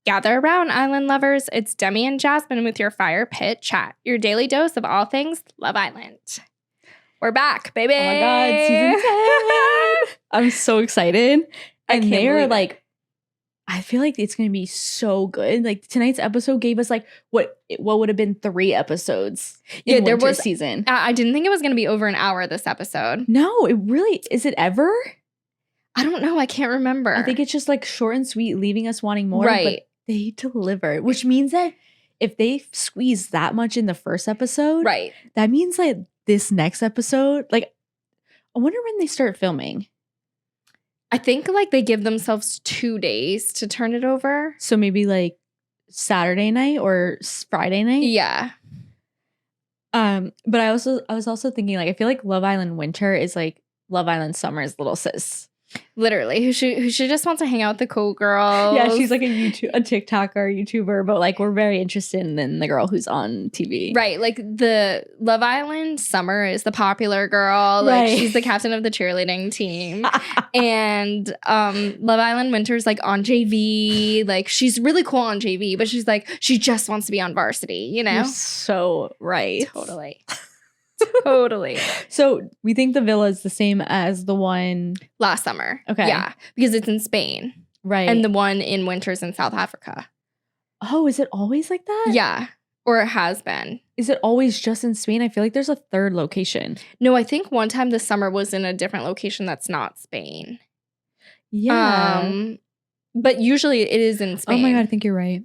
Gather around, island lovers. It's Demi and Jasmine with your fire pit chat, your daily dose of all things Love Island. We're back, baby. Oh my God, season 10. I'm so excited. And they're like, I feel like it's going to be so good. Like tonight's episode gave us like what would have been 3 episodes in winter season. I didn't think it was going to be over an hour this episode. No, it really, is it ever? I don't know. I can't remember. I think it's just like short and sweet, leaving us wanting more. Right. But they deliver, which means that if they squeeze that much in the first episode, right, that means like this next episode, like I wonder when they start filming. I think like they give themselves 2 days to turn it over. So maybe like Saturday night or Friday night. Yeah. But I was also thinking like I feel like Love Island winter is like Love Island summer's little sis. Literally, who should just want to hang out with the cool girls. Yeah, she's like a TikToker, YouTuber, but like we're very interested in the girl who's on TV. Right, like the Love Island summer is the popular girl. Like she's the captain of the cheerleading team. And Love Island winter's like on JV. Like she's really cool on JV, but she's like, she just wants to be on varsity, you know? You're so right. Totally. Totally. So we think the villa is the same as the one last summer. Okay. Yeah. Because it's in Spain. Right. And the one in winter's in South Africa. Oh, is it always like that? Yeah. Or it has been. Is it always just in Spain? I feel like there's a third location. No, I think one time this summer was in a different location that's not Spain. Yeah. But usually it is in Spain. Oh my God, I think you're right.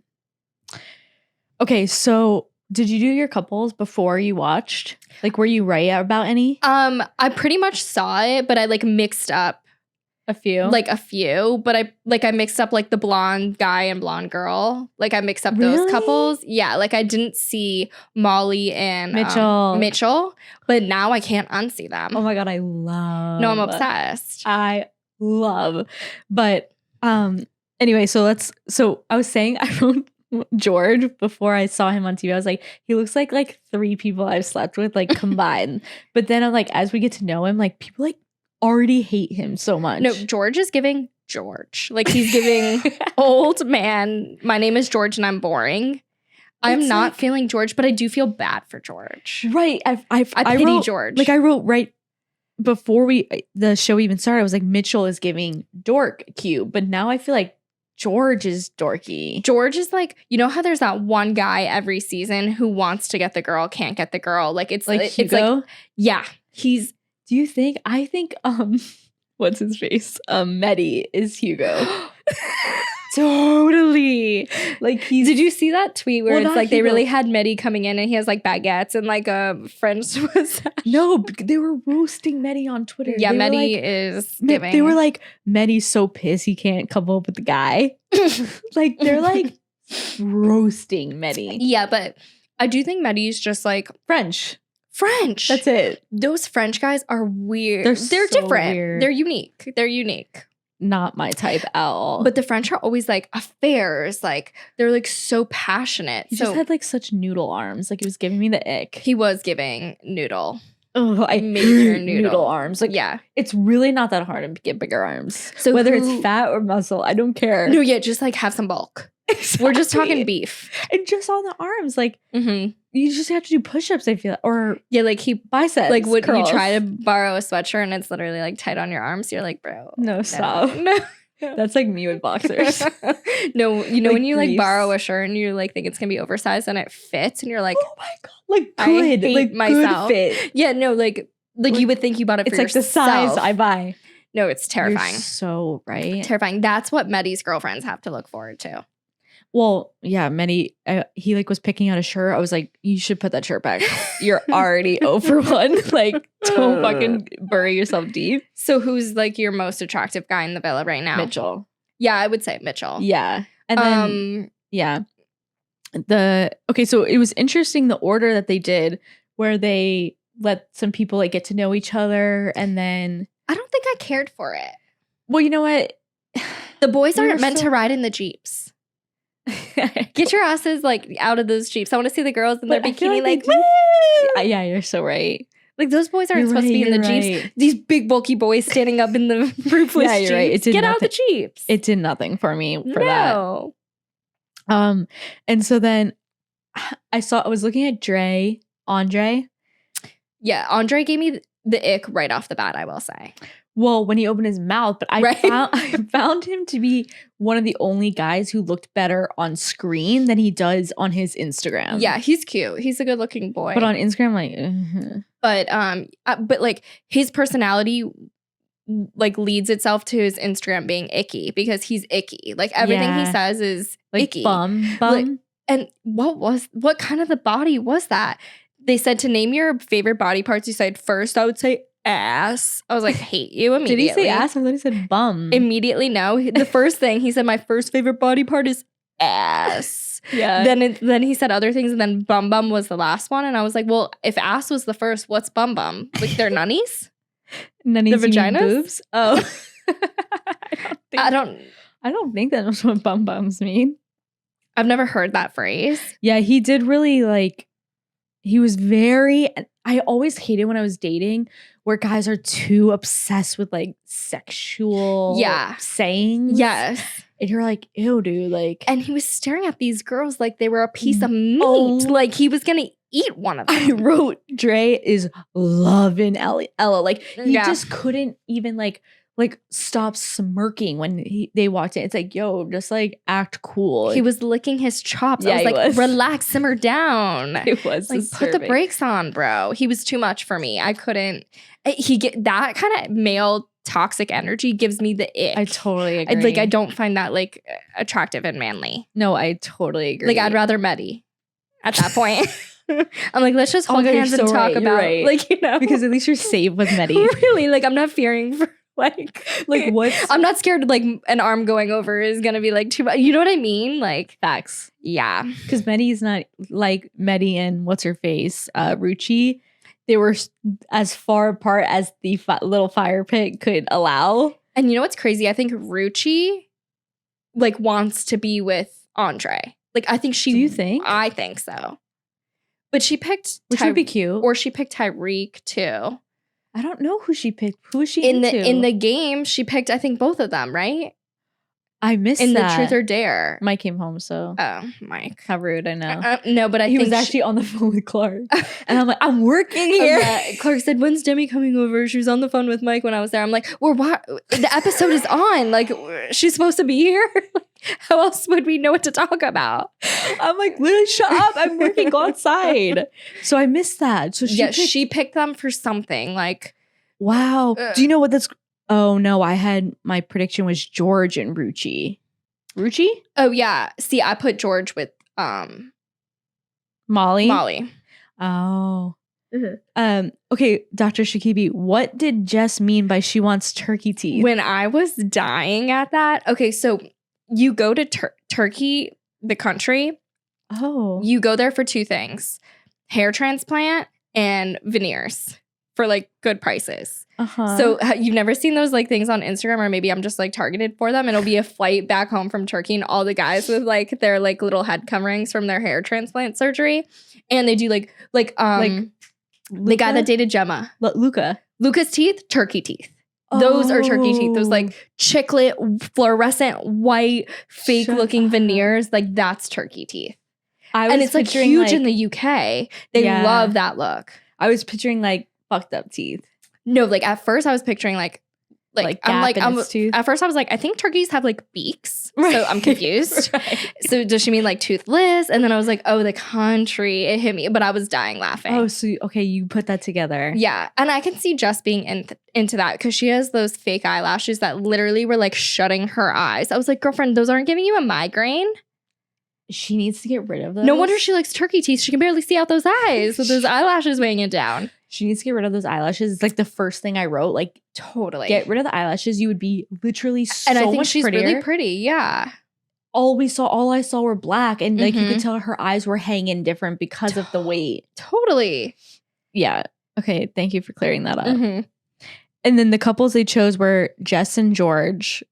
Okay, so did you do your couples before you watched? Like, were you right about any? I pretty much saw it, but I like mixed up a few. But I mixed up like the blonde guy and blonde girl. Like I mixed up those couples. Yeah, like I didn't see Molly and Mitchell, but now I can't unsee them. Oh my God, I love. No, I'm obsessed. I love. But anyway, so I was saying I wrote George before I saw him on TV. I was like, he looks like 3 people I've slept with like combined. But then I'm like, as we get to know him, like people like already hate him so much. No, George is giving George. Like he's giving old man. My name is George and I'm boring. I'm not like, feeling George, but I do feel bad for George. Right. I pity George. Like I wrote right before the show even started. I was like, Mitchell is giving dork cute, but now I feel like George is dorky. George is like, you know how there's that one guy every season who wants to get the girl, can't get the girl. Like it's like Hugo? It's like, yeah, he's. Do you think? I think what's his face? Mehdi is Hugo. Totally. Like he's. Did you see that tweet where it's like Hugo. they really had Mehdi coming in and he has like baguettes and like a French mustache? No, they were roasting Mehdi on Twitter. Yeah, Mehdi is giving. They were like, Mehdi's so pissed he can't couple up with the guy. Like they're like roasting Mehdi. Yeah, but I do think Mehdi's just like French. That's it. Those French guys are weird. They're so different. Weird. They're unique. Not my type at all. But the French are always like affairs. Like they're like so passionate. He just had like such noodle arms. Like he was giving me the ick. He was giving noodle. Oh, I major noodle arms. Like yeah, it's really not that hard to get bigger arms. So whether it's fat or muscle, I don't care. No, yeah, just like have some bulk. Exactly. We're just talking beef. And just on the arms, like you just have to do push-ups, I feel. Or like keep biceps. Like when curls. you try to borrow a sweatshirt and it's literally like tight on your arms, you're like, bro. No, stop. No. That's like me with boxers. No, you know like when you like borrow a shirt and you like think it's gonna be oversized and it fits and you're like, oh my God, like good, like myself. Good fit. Yeah, no, like you would think you bought it for yourself. It's like the size I buy. No, it's terrifying. You're so right. Terrifying. That's what Mehdi's girlfriends have to look forward to. Well, yeah, Mehdi, he like was picking out a shirt. I was like, you should put that shirt back. You're already over one. Like, don't fucking bury yourself deep. So who's like your most attractive guy in the villa right now? Mitchell. Yeah, I would say Mitchell. Yeah. And then, yeah. Okay, so it was interesting the order that they did where they let some people like get to know each other and then. I don't think I cared for it. Well, you know what? The boys aren't meant to ride in the Jeeps. Get your asses like out of those Jeeps. I want to see the girls in their bikini like woo! Yeah, you're so right. Like those boys aren't supposed to be in the Jeeps. These big bulky boys standing up in the roofless yeah, you're Jeeps. Right. Get out the Jeeps. It did nothing for me for that. And so then I was looking at Andre. Yeah, Andre gave me the ick right off the bat, I will say. Well, when he opened his mouth, but I found him to be one of the only guys who looked better on screen than he does on his Instagram. Yeah, he's cute. He's a good-looking boy. But on Instagram, like, but like his personality like leads itself to his Instagram being icky because he's icky. Like everything he says is like icky. Bum. Like, and what kind of the body was that? They said to name your favorite body parts. You said first, I would say ass. I was like, hate you immediately. Did he say ass? I thought he said bum. Immediately, no. The first thing he said, my first favorite body part is ass. Yeah. Then he said other things, and then bum bum was the last one. And I was like, well, if ass was the first, what's bum bum? Like they're nunnies? Nunnies, the vaginas? Boobs? Oh, I don't think that's what bum bums mean. I've never heard that phrase. Yeah, he did really like. He was very. I always hated when I was dating where guys are too obsessed with like sexual sayings. Yes. And you're like, ew, dude. Like, and he was staring at these girls like they were a piece of meat. Like he was gonna eat one of them. I wrote, Dre is loving Ella. Like he just couldn't even like stop smirking when they walked in. It's like, yo, just like act cool. He was licking his chops. I was like, relax, simmer down. It was like put the brakes on, bro. He was too much for me. I couldn't. He get that kind of male toxic energy gives me the ick. I totally agree. I don't find that like attractive and manly. No, I totally agree. Like I'd rather Medi at that point. I'm like, let's just hold hands and talk about like, you know, because at least you're safe with Medi. Really, like I'm not fearing for like what? I'm not scared like an arm going over is gonna be like too much. You know what I mean? Like facts. Yeah, because Medi's not like Medi and what's her face, Ruchi. They were as far apart as the little fire pit could allow. And you know what's crazy? I think Ruchi like wants to be with Andre. Like I think she. Do you think? I think so. But she picked, which would be cute, or she picked Tyreek too. I don't know who she picked. Who is she in the game? She picked, I think, both of them, right? I missed in that. the Truth or Dare. Mike came home, so Mike, how rude! I know. No, but he was actually on the phone with Clark, and I'm like, I'm working here. Clark said, "When's Demi coming over?" She was on the phone with Mike when I was there. I'm like, "Well, what? The episode is on. Like, she's supposed to be here. How else would we know what to talk about?" I'm like, literally, shut up! I'm working. Go outside. So I missed that. So she picked them for something. Like, wow. Do you know what that's? Oh no, my prediction was George and Ruchi. Ruchi? Oh yeah. See, I put George with Molly. Oh. Mm-hmm. Okay, Dr. Shakibi, what did Jess mean by she wants turkey teeth? When I was dying at that, okay, so you go to Turkey, the country. Oh. You go there for two things: hair transplant and veneers for like good prices. So you've never seen those like things on Instagram, or maybe I'm just like targeted for them. It'll be a flight back home from Turkey and all the guys with like their like little head coverings from their hair transplant surgery. And they do the guy that dated Gemma. Luca's teeth, turkey teeth. Those are turkey teeth. Those like chiclet, fluorescent, white, fake looking veneers. Like that's turkey teeth. And it's like huge in the UK. They love that look. I was picturing like fucked up teeth. No, like at first I was picturing at first I was like, I think turkeys have like beaks. Right. So I'm confused. Right. So does she mean like toothless? And then I was like, oh, the country. It hit me. But I was dying laughing. Oh, so okay, you put that together. Yeah. And I can see Jess being into that because she has those fake eyelashes that literally were like shutting her eyes. I was like, girlfriend, those aren't giving you a migraine? She needs to get rid of those. No wonder she likes turkey teeth. She can barely see out those eyes with those eyelashes weighing it down. She needs to get rid of those eyelashes. It's like the first thing I wrote. Like, totally. Get rid of the eyelashes. You would be literally so much prettier. And I think she's really pretty. Yeah. All I saw were black. And like you could tell her eyes were hanging different because of the weight. Totally. Yeah. Okay. Thank you for clearing that up. Mm-hmm. And then the couples they chose were Jess and George,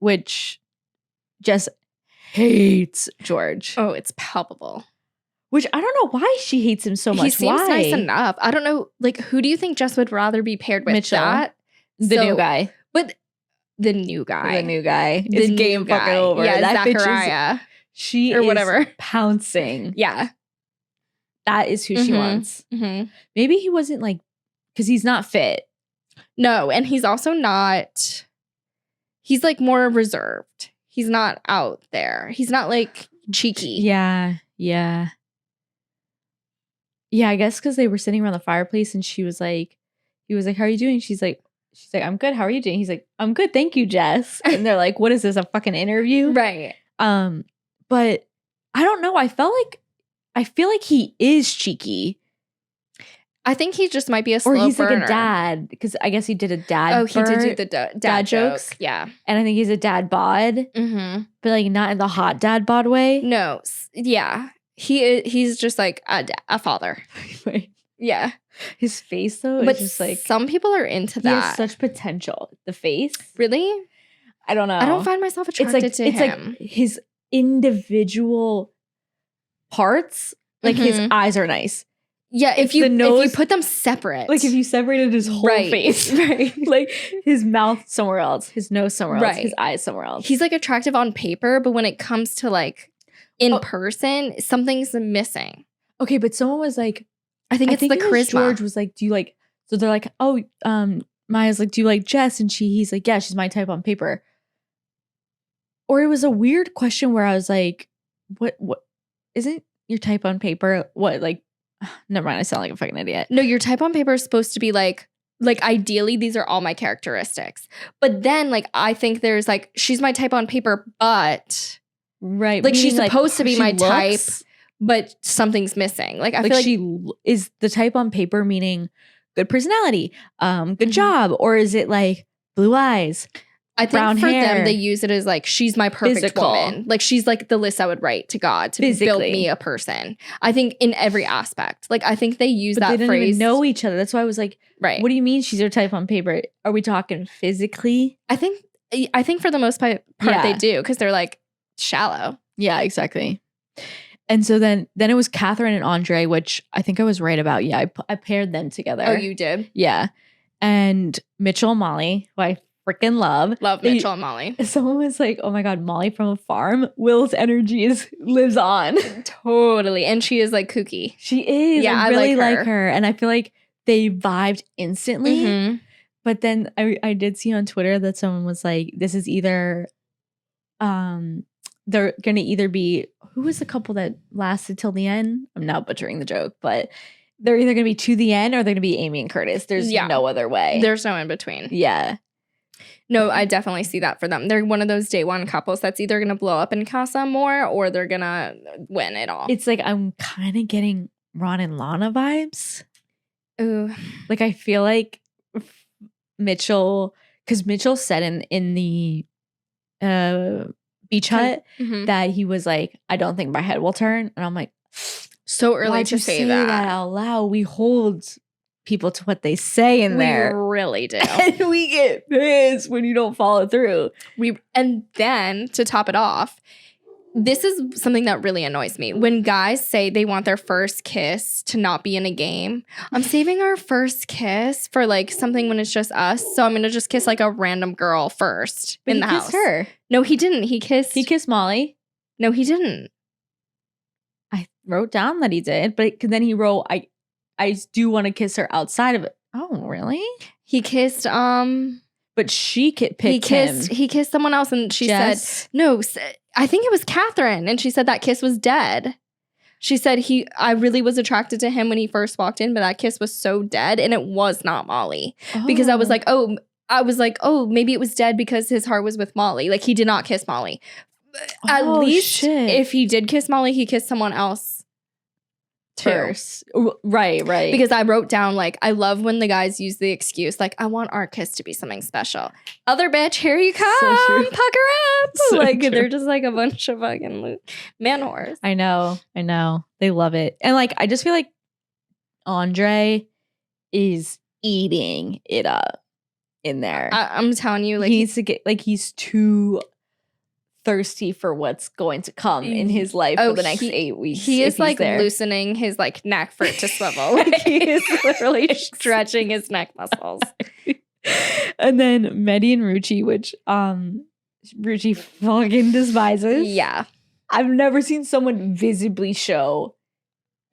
which Jess hates George. Oh, it's palpable. Which I don't know why she hates him so much. He seems nice enough. I don't know. Like, who do you think Jess would rather be paired with? Mitchell. The new guy. But the new guy. The new guy. It's game fucking over. Yeah, Zachiariah. She or is whatever. pouncing. Yeah. That is who she wants. Mm-hmm. Maybe he wasn't like, because he's not fit. No, and he's also not, he's like more reserved. He's not out there. He's not like cheeky. Yeah. Yeah, I guess because they were sitting around the fireplace and he was like, how are you doing? She's like, I'm good. How are you doing? He's like, I'm good. Thank you, Jess. And they're like, what is this? A fucking interview? Right. But I don't know. I feel like he is cheeky. I think he just might be a slow burner. Or he's like a dad, because I guess he did a dad he did do the dad jokes. Joke. Yeah. And I think he's a dad bod. Mm-hmm. But like not in the hot dad bod way. No. Yeah. He's just like a father. Right. Yeah. His face though but is just like, some people are into that. He has such potential. The face. Really? I don't know. I don't find myself attracted to him. It's like his individual parts. Like his eyes are nice. Yeah, if you put them separate. Like if you separated his whole face. Right. Like his mouth somewhere else, his nose somewhere else, his eyes somewhere else. He's like attractive on paper, but when it comes to like in person, something's missing. Okay, but someone was like, I think the charisma. George was like, do you like, so they're like, oh, Maya's like, do you like Jess? And he's like, yeah, she's my type on paper. Or it was a weird question where I was like, what isn't your type on paper? What, like, never mind, I sound like a fucking idiot. No, your type on paper is supposed to be like ideally these are all my characteristics. But then like I think there's like she's my type on paper, but right, like she's supposed to be my type, looks, but something's missing. Like I feel like she is the type on paper, meaning good personality, good job, or is it like blue eyes? I think brown for hair, them, they use it as like, she's my perfect woman. Like she's like the list I would write to God to build me a person. I think in every aspect. Like I think they use that they don't phrase. Even know each other. That's why I was like, right. What do you mean she's your type on paper? Are we talking physically? I think for the most part they do because they're like shallow. Yeah, exactly. And so then it was Catherine and Andre, which I think I was right about. Yeah, I paired them together. Oh, you did? Yeah. And Mitchell and Molly, who I freaking love Mitchell and Molly. Someone was like, oh my God, Molly from a farm. Will's energy lives on. Totally. And she is like kooky. She is. Yeah, I really like her. And I feel like they vibed instantly. Mm-hmm. But then I did see on Twitter that someone was like, this is either they're gonna either be, who was the couple that lasted till the end? I'm now butchering the joke, but they're either gonna be to the end or they're gonna be Amy and Curtis. There's no other way. There's no in between. Yeah. No, I definitely see that for them. They're one of those day one couples that's either going to blow up in Casa more or they're going to win it all. It's like I'm kind of getting Ron and Lana vibes. Ooh. Like I feel like Mitchell, because Mitchell said in the beach hut that he was like, I don't think my head will turn. And I'm like, so early to say that out loud. We hold people to what they say in there. We really do. And we get pissed when you don't follow through. And then to top it off, this is something that really annoys me. When guys say they want their first kiss to not be in a game, I'm saving our first kiss for like something when it's just us. So I'm going to just kiss like a random girl first in the house. He kissed her. No, he didn't. He kissed Molly. No, he didn't. I wrote down that he did, but then he wrote, I do want to kiss her outside of it. Oh, really? He kissed, but she picked him. He kissed someone else and she said, no, I think it was Catherine. And she said that kiss was dead. She said I really was attracted to him when he first walked in, but that kiss was so dead. And it was not Molly. Because I was like, oh, maybe it was dead because his heart was with Molly. Like he did not kiss Molly. At least if he did kiss Molly, he kissed someone else. First. Right. Because I wrote down, like, I love when the guys use the excuse, like, I want our kiss to be something special. Other bitch, here you come. So pucker up. So like, true. They're just like a bunch of fucking man whores. I know. They love it. And like, I just feel like Andre is eating it up in there. I'm telling you, like, he needs to get, like, he's too thirsty for what's going to come in his life for the next 8 weeks. He is like loosening his like neck for it to swivel. Like he is literally stretching his neck muscles. And then Mehdi and Ruchi, which Ruchi fucking despises. Yeah. I've never seen someone visibly show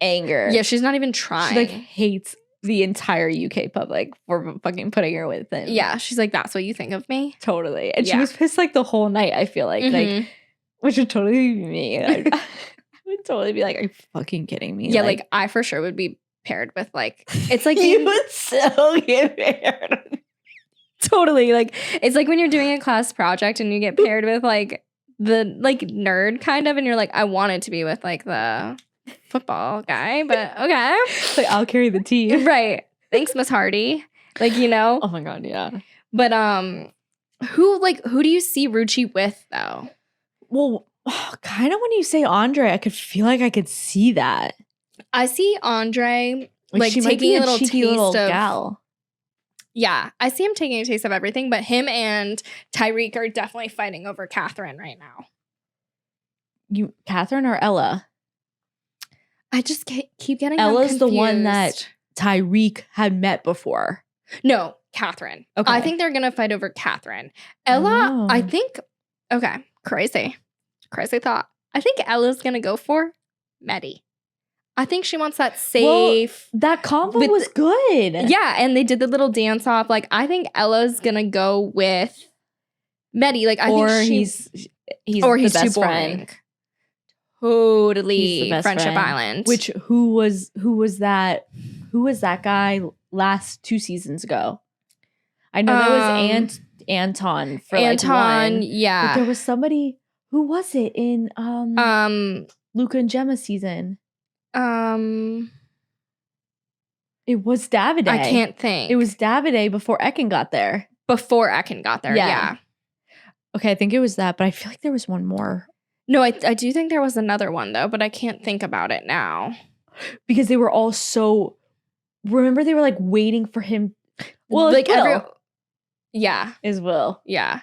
anger. Yeah, she's not even trying. She like hates the entire UK public for fucking putting her with him. Yeah, she's like, that's what you think of me? Totally. And she Yeah. was pissed like the whole night, I feel like. Like, which would totally be me. I would totally be like, are you fucking kidding me? Yeah, like I for sure would be paired with like, it's like you would so get paired. Totally. Like, it's like when you're doing a class project and you get paired with like the like nerd kind of, and you're like, I wanted to be with like the football guy, but okay. Like, I'll carry the team. Right. Thanks, Miss Hardy. Like, you know. Oh my God, yeah. But who do you see Ruchi with though? Well, kind of when you say Andre, I could feel like I could see that. I see Andre like she taking might be a little cheeky taste little of gal. Yeah, I see him taking a taste of everything, but him and Tyreek are definitely fighting over Catherine right now. You, Catherine or Ella? I just keep getting Ella's them the one that Tyreek had met before. No, Catherine. Okay. I think they're going to fight over Catherine. Ella, Oh. I think, okay, crazy thought. I think Ella's going to go for Maddie. I think she wants that safe. Well, that combo was good. Yeah, and they did the little dance off. Like, I think Ella's going to go with Maddie. Like, I think he's the best too boring. Friend. Totally Friendship friend. Island. Which who was that guy last 2 seasons ago? I know there was Anton for Anton, like one, yeah. but there was somebody. Who was it in Luca and Gemma season? It was Davide. I can't think. It was Davide before Ekin got there. Before Ekin got there, yeah. Okay, I think it was that, but I feel like there was one more. No, I do think there was another one though, but I can't think about it now. Because they were all so. Remember, they were like waiting for him. Well, like Will. Yeah. Is Will. Yeah.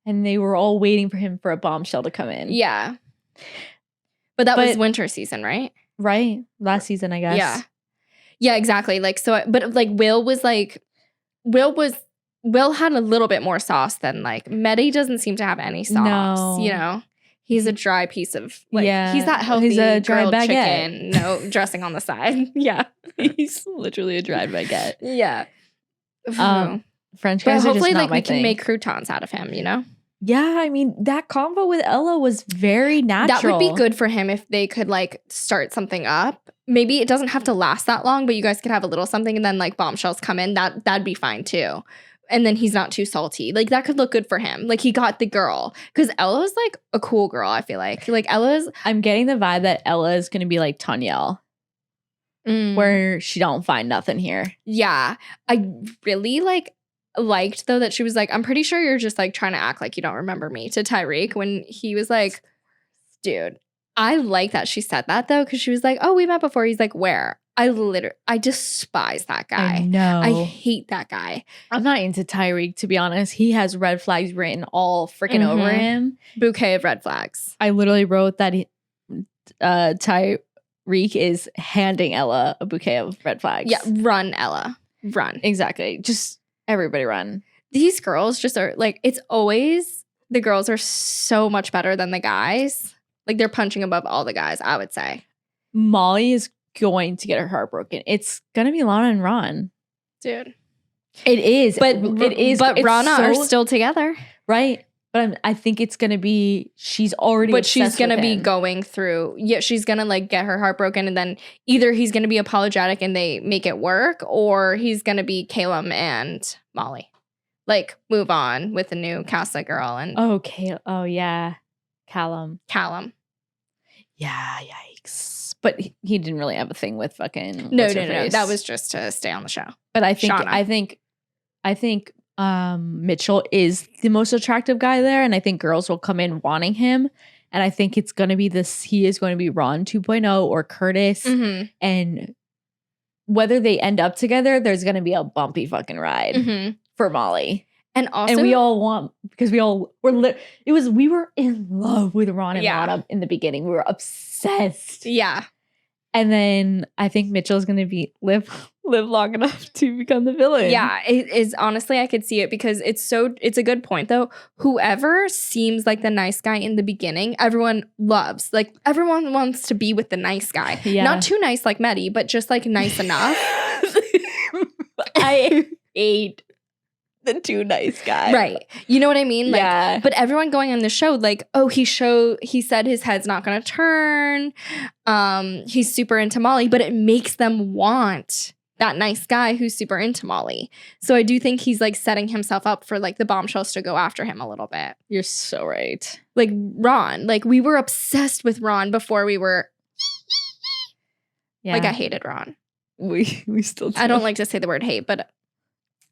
And they were all waiting for him for a bombshell to come in. Yeah. But that was winter season, right? Right. Last season, I guess. Yeah. Yeah, exactly. Like, so, but like Will had a little bit more sauce than like Medi doesn't seem to have any sauce. No. You know? He's a dry piece of like he's that healthy he's a dry grilled baguette. chicken, no dressing on the side. Yeah. He's literally a dry baguette. Yeah. French but guys hopefully are just not like my we thing. can make croutons out of him, you know? Yeah, I mean that combo with Ella was very natural. That would be good for him if they could like start something up. Maybe it doesn't have to last that long, but you guys could have a little something and then like bombshells come in. That'd be fine too. And then he's not too salty. Like that could look good for him. Like he got the girl. Because Ella's like a cool girl, I feel like. Like Ella's I'm getting the vibe that Ella is gonna be like Tanyel. Where she don't find nothing here. Yeah. I really liked though that she was like, I'm pretty sure you're just like trying to act like you don't remember me to Tyreek when he was like, dude, I like that she said that though, because she was like, oh, we met before. He's like, where? I despise that guy. I know. I hate that guy. I'm not into Tyreek, to be honest. He has red flags written all freaking over him. Bouquet of red flags. I literally wrote that Tyreek is handing Ella a bouquet of red flags. Yeah, run, Ella. Run. Exactly. Just everybody run. These girls just are like, it's always, the girls are so much better than the guys. Like they're punching above all the guys, I would say. Molly is going to get her heart broken. It's going to be Lana and Ron. Dude. It is. But it is. But Rana are still together. Right. But I think it's going to be, she's already But she's going to be him. going through, she's going to like get her heart broken and then either he's going to be apologetic and they make it work or he's going to be Calum and Molly. Like move on with the new Casa girl and. Oh, yeah. Callum. Yeah, yikes. But he didn't really have a thing with fucking. No. That was just to stay on the show. But I think Mitchell is the most attractive guy there, and I think girls will come in wanting him. And I think it's gonna be he is going to be Ron 2.0 or Curtis. And whether they end up together, there's gonna be a bumpy fucking ride for Molly. And also, we all want, because we were in love with Ron and Lana in the beginning. We were obsessed. Yeah. And then I think Mitchell's going to live long enough to become the villain. Yeah, it is. Honestly, I could see it because it's a good point though. Whoever seems like the nice guy in the beginning, everyone loves. Like everyone wants to be with the nice guy. Yeah. Not too nice like Maddie, but just like nice enough. I hate the too nice guy. Right. You know what I mean? Like, yeah. But everyone going on the show, like, oh, he said his head's not gonna turn. He's super into Molly, but it makes them want that nice guy who's super into Molly. So I do think he's like setting himself up for like the Bombshells to go after him a little bit. You're so right. Like Ron, like we were obsessed with Ron before we were. Like I hated Ron. We still do. I don't like to say the word hate, but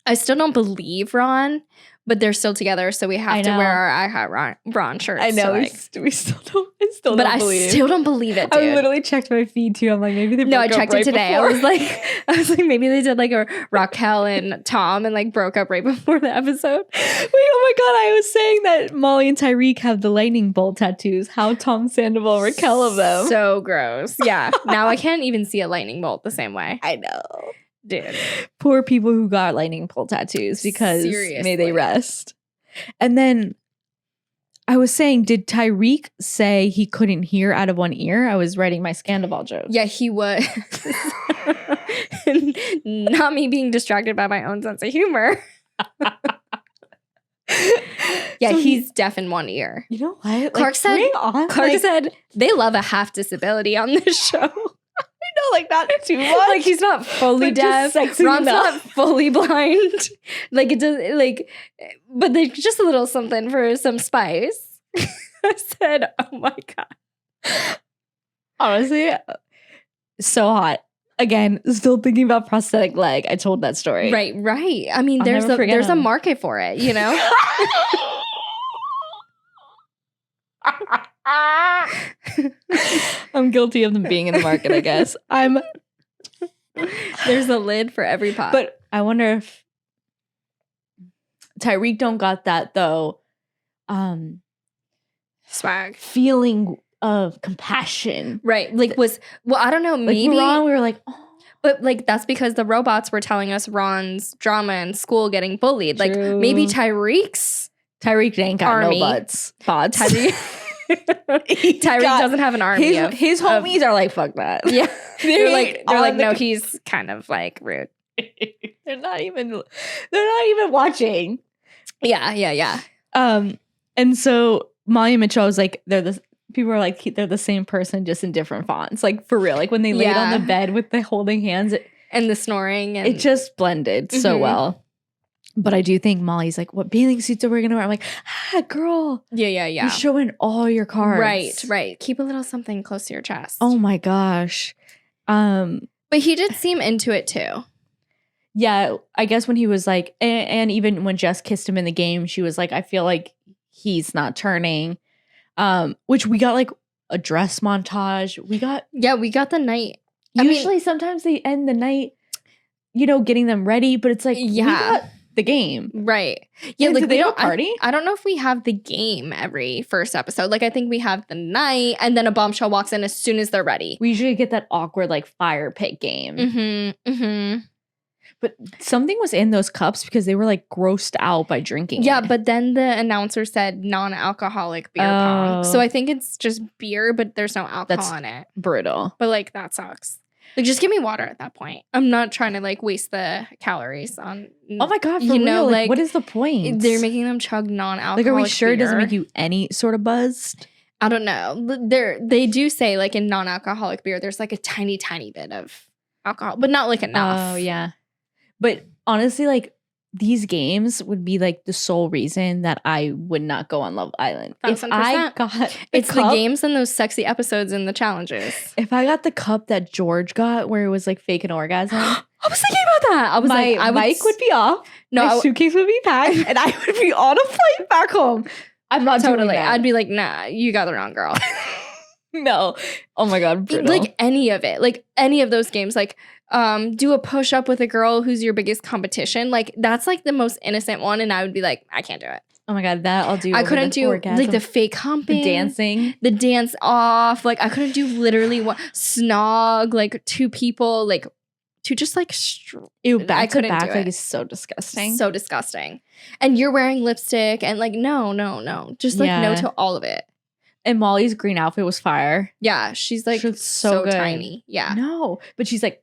I still don't believe Ron, but they're still together, so we have to wear our I Heart Ron shirts. I know. Like, we still don't. I still don't believe. I still don't believe it, dude. I literally checked my feed too. I'm like, maybe they broke I up checked right it today. before. I was like, maybe they did like a Raquel and Tom and like broke up right before the episode. Wait, oh my god! I was saying that Molly and Tyreek have the lightning bolt tattoos. How Tom Sandoval, Raquel of them. So gross. Yeah. Now I can't even see a lightning bolt the same way. I know. Dude. Poor people who got lightning bolt tattoos because may they rest. And then I was saying, did Tyreek say he couldn't hear out of one ear? I was writing my Scandival joke. Yeah, he was. Not me being distracted by my own sense of humor. Yeah, so he's deaf in one ear. You know what? Clark said they love a half disability on this show. Like not too much. Like he's not fully deaf. Ron's not fully blind. Like it does. Like, but there's just a little something for some spice. I said, "Oh my god!" Honestly, so hot. Again, still thinking about prosthetic leg. I told that story. Right. I mean, there's a market for it. You know. I'm guilty of them being in the market, I guess. There's a lid for every pot. But I wonder if Tyreek don't got that though. Swag. Feeling of compassion. Right. Like I don't know, maybe like Ron, we were like, oh. But like that's because the robots were telling us Ron's drama in school getting bullied. True. Like maybe Tyreek ain't got army. No butts. Tyreek doesn't have an army. His homies are like, fuck that. Yeah. they're like, no, he's kind of like rude. They're not even watching. Yeah. And so Molly and Mitchell was like, people are like, they're the same person, just in different fonts. Like for real. Like when they laid on the bed with the holding hands and the snoring, and it just blended so well. But I do think Molly's like, what bathing suits are we gonna wear? I'm like, girl. Yeah. You're showing all your cards. Right. Keep a little something close to your chest. Oh my gosh. But he did seem into it too. Yeah, I guess when he was like, and even when Jess kissed him in the game, she was like, I feel like he's not turning. Which we got like a dress montage. We got the night. Usually sometimes they end the night, getting them ready, but it's like, we got the game. Right. Yeah, like we don't party. I don't know if we have the game every first episode. Like I think we have the night and then a bombshell walks in as soon as they're ready. We usually get that awkward like fire pit game. But something was in those cups because they were like grossed out by drinking it. But then the announcer said non-alcoholic beer pong. So I think it's just beer, but there's no alcohol in it. Brutal. But like that sucks. Like just give me water at that point. I'm not trying to like waste the calories on. Oh my god! For real, like what is the point? They're making them chug non-alcoholic. Like, are we sure beer. It doesn't make you any sort of buzzed? I don't know. They do say like in non-alcoholic beer, there's like a tiny bit of alcohol, but not like enough. Oh yeah. But honestly, like these games would be like the sole reason that I would not go on Love Island. 1,000%. If I got the games and those sexy episodes and the challenges. If I got the cup that George got where it was like fake an orgasm. I was thinking about that. I was my mic would be off. No, my suitcase would be packed and I would be on a flight back home. I'm not doing that. I'd be like, nah, you got the wrong girl. No. Oh my god, brutal. Like any of it. Like any of those games. Like do a push-up with a girl who's your biggest competition. Like that's like the most innocent one and I would be like, I can't do it. Oh my God, that I'll do. I couldn't do like the fake humping, the dancing, the dance off. Like I couldn't do literally one snog like two people like to just like ew, back I to couldn't back do like it. is so disgusting. So disgusting. And you're wearing lipstick and like no. Just like no to all of it. And Molly's green outfit was fire. Yeah, she's like so tiny. Yeah. No, but she's like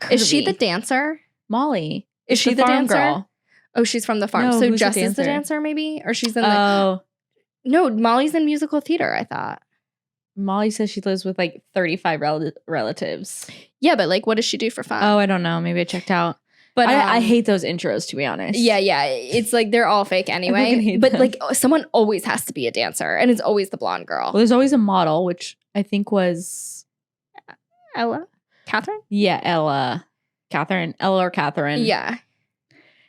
curvy. Is she the dancer? Molly. Is she the dancer? Girl. Oh, she's from the farm. No, so Jess is the dancer maybe? Or she's in the Oh. No, Molly's in musical theater, I thought. Molly says she lives with like 35 relatives. Yeah, but like what does she do for fun? Oh, I don't know. Maybe I checked out. But I hate those intros, to be honest. Yeah. It's like they're all fake anyway. But like someone always has to be a dancer, and it's always the blonde girl. Well, there's always a model, which I think was Ella? Catherine? Yeah, Ella. Catherine. Ella or Catherine. Yeah.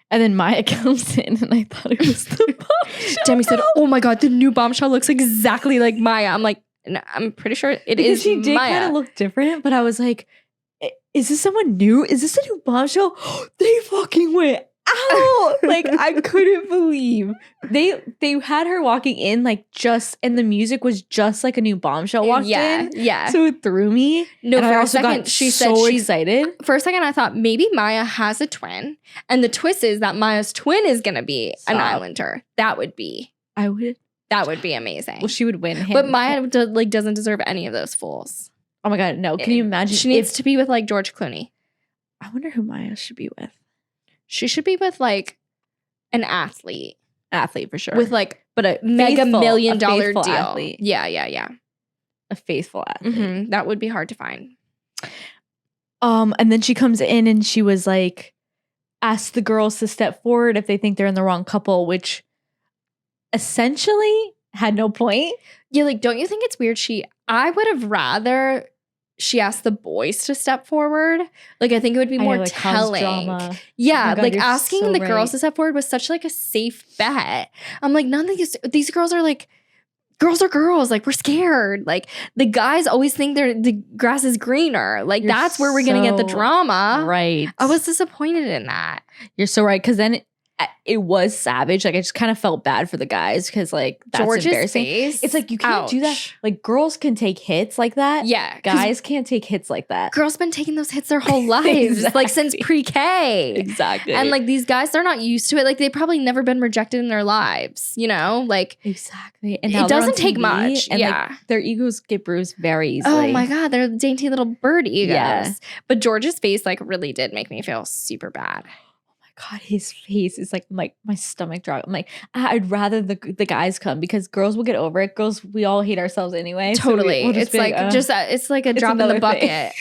And then Maya comes in, and I thought it was the Bombshell. Demi said, "Oh my God, the new Bombshell looks exactly like Maya." I'm like, no, I'm pretty sure it is. She did kind of look different, but I was like, is this someone new? Is this a new Bombshell? They fucking went out. Like, I couldn't believe they had her walking in like just, and the music was just like a new Bombshell walked in. Yeah. So it threw me. No, and for I a also second, got she so said she's excited. For a second, I thought maybe Maya has a twin, and the twist is that Maya's twin is gonna be an Islander. That would be amazing. Well, she would win him. But Maya doesn't deserve any of those fools. Oh my God, no. Can you imagine? She needs to be with like George Clooney. I wonder who Maya should be with. She should be with like an athlete. Athlete for sure. With like but a mega $1 million deal. Athlete. Yeah. A faithful athlete. Mm-hmm. That would be hard to find. And then she comes in and she was like, ask the girls to step forward if they think they're in the wrong couple, which essentially had no point. Yeah, like, don't you think it's weird? I would have rather she asked the boys to step forward. Like, I think it would be more telling. Yeah, God, like asking the girls to step forward was such like a safe bet. I'm like, none of these girls are like, girls are girls. Like, we're scared. Like, the guys always think the grass is greener. Like, that's where we're gonna get the drama. Right. I was disappointed in that. You're so right. Because then it was savage. Like, I just kind of felt bad for the guys because like that's George's embarrassing. Face. It's like you can't do that. Like, girls can take hits like that. Yeah, guys can't take hits like that. Girls been taking those hits their whole lives, like since pre-K. Exactly. And like these guys, they're not used to it. Like, they've probably never been rejected in their lives. You know, like exactly. And it doesn't take much. And like, their egos get bruised very easily. Oh my God, they're dainty little bird egos. Yeah. But George's face like really did make me feel super bad. God, his face is like my stomach drop. I'm like, I'd rather the guys come because girls will get over it. Girls, we all hate ourselves anyway. Totally. So it's like it's like a drop in the bucket.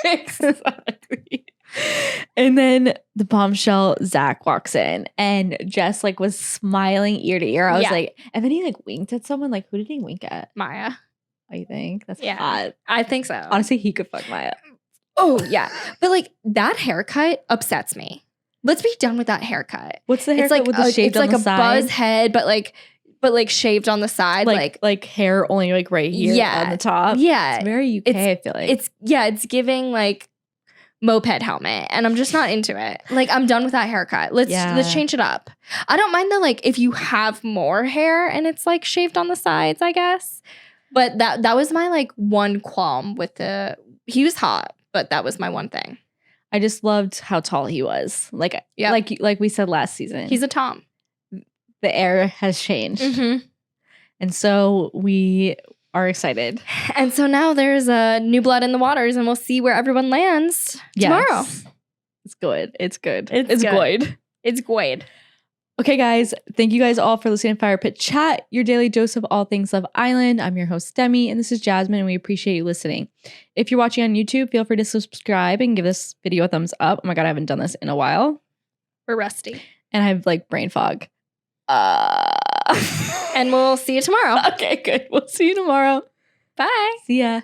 Exactly. And then the Bombshell Zach walks in and Jess like was smiling ear to ear. I was like, and then he like winked at someone. Like, who did he wink at? Maya. I think that's hot. I think so. Honestly, he could fuck Maya. Oh yeah, but like that haircut upsets me. Let's be done with that haircut. What's the haircut with the shaved on the side? It's like a buzz head, but like shaved on the side, like hair only like right here on the top. Yeah, it's very UK. I feel like it's giving like moped helmet, and I'm just not into it. Like, I'm done with that haircut. Let's change it up. I don't mind like if you have more hair and it's like shaved on the sides, I guess. But that was my like one qualm with he was hot, but that was my one thing. I just loved how tall he was. Like we said last season. He's a Tom. The air has changed. Mm-hmm. And so we are excited. And so now there's a new blood in the waters, and we'll see where everyone lands tomorrow. It's good. It's good. It's good. It's good. Okay, guys. Thank you guys all for listening to Fire Pit Chat, your daily dose of all things Love Island. I'm your host, Demi, and this is Jasmine, and we appreciate you listening. If you're watching on YouTube, feel free to subscribe and give this video a thumbs up. Oh my God, I haven't done this in a while. We're rusty. And I have like brain fog. And we'll see you tomorrow. Okay, good. We'll see you tomorrow. Bye. See ya.